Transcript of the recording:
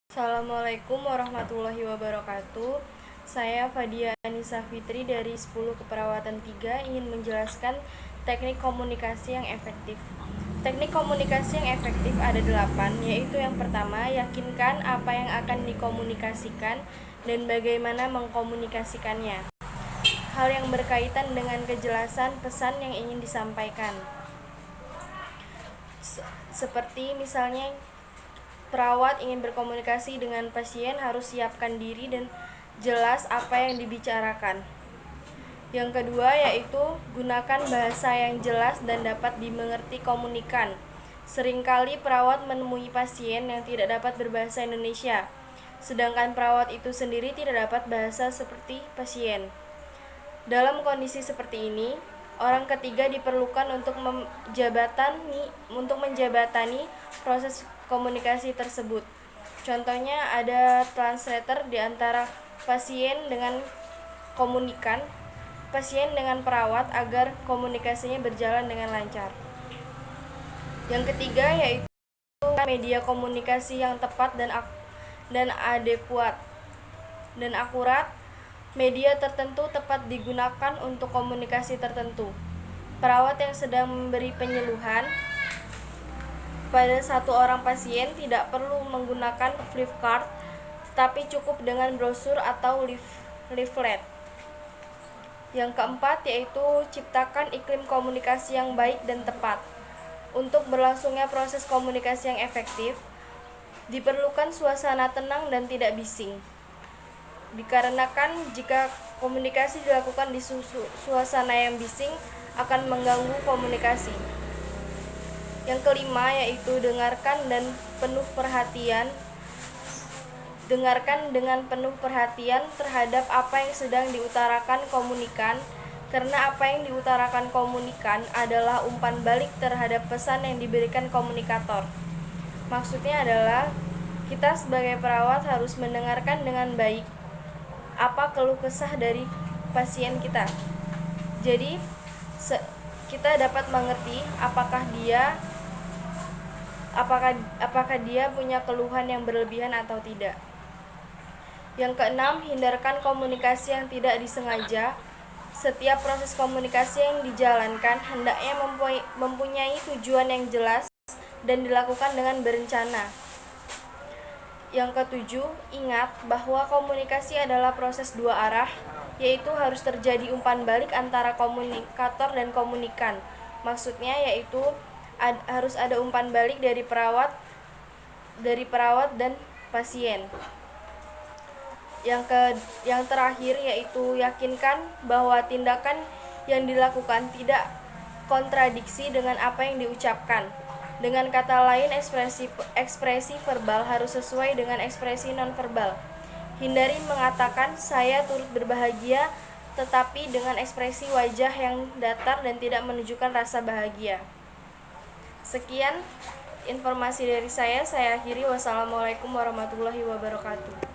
Assalamualaikum warahmatullahi wabarakatuh. Saya Fadia Anissa Fitri dari 10 Keperawatan 3 ingin menjelaskan teknik komunikasi yang efektif. Teknik komunikasi yang efektif ada 8, yaitu yang pertama, yakinkan apa yang akan dikomunikasikan dan bagaimana mengkomunikasikannya. Hal yang berkaitan dengan kejelasan pesan yang ingin disampaikan. Seperti misalnya perawat ingin berkomunikasi dengan pasien, harus siapkan diri dan jelas apa yang dibicarakan. Yang kedua yaitu gunakan bahasa yang jelas dan dapat dimengerti komunikan. Seringkali perawat menemui pasien yang tidak dapat berbahasa Indonesia, sedangkan perawat itu sendiri tidak dapat bahasa seperti pasien. Dalam kondisi seperti ini, orang ketiga diperlukan untuk menjabatani proses komunikasi tersebut. Contohnya ada translator di antara pasien dengan komunikan, pasien dengan perawat agar komunikasinya berjalan dengan lancar. Yang ketiga yaitu media komunikasi yang tepat dan adekuat dan akurat. Media tertentu tepat digunakan untuk komunikasi tertentu. Perawat yang sedang memberi penyuluhan pada satu orang pasien tidak perlu menggunakan flipchart, tetapi cukup dengan brosur atau leaflet. Yang keempat yaitu ciptakan iklim komunikasi yang baik dan tepat. Untuk berlangsungnya proses komunikasi yang efektif, diperlukan suasana tenang dan tidak bising. Dikarenakan jika komunikasi dilakukan di suasana yang bising akan mengganggu komunikasi. Yang kelima yaitu dengarkan dengan penuh perhatian terhadap apa yang sedang diutarakan komunikan, karena apa yang diutarakan komunikan adalah umpan balik terhadap pesan yang diberikan komunikator. Maksudnya adalah kita sebagai perawat harus mendengarkan dengan baik apa keluh kesah dari pasien kita. Jadi kita dapat mengerti apakah dia punya keluhan yang berlebihan atau tidak. Yang keenam, hindarkan komunikasi yang tidak disengaja. Setiap proses komunikasi yang dijalankan hendaknya mempunyai tujuan yang jelas dan dilakukan dengan berencana. Yang ketujuh, ingat bahwa komunikasi adalah proses dua arah, yaitu harus terjadi umpan balik antara komunikator dan komunikan. Maksudnya yaitu harus ada umpan balik dari perawat dan pasien. Yang terakhir yaitu yakinkan bahwa tindakan yang dilakukan tidak kontradiksi dengan apa yang diucapkan. Dengan kata lain, ekspresi verbal harus sesuai dengan ekspresi nonverbal. Hindari mengatakan saya turut berbahagia tetapi dengan ekspresi wajah yang datar dan tidak menunjukkan rasa bahagia. Sekian informasi dari saya akhiri. Wassalamualaikum warahmatullahi wabarakatuh.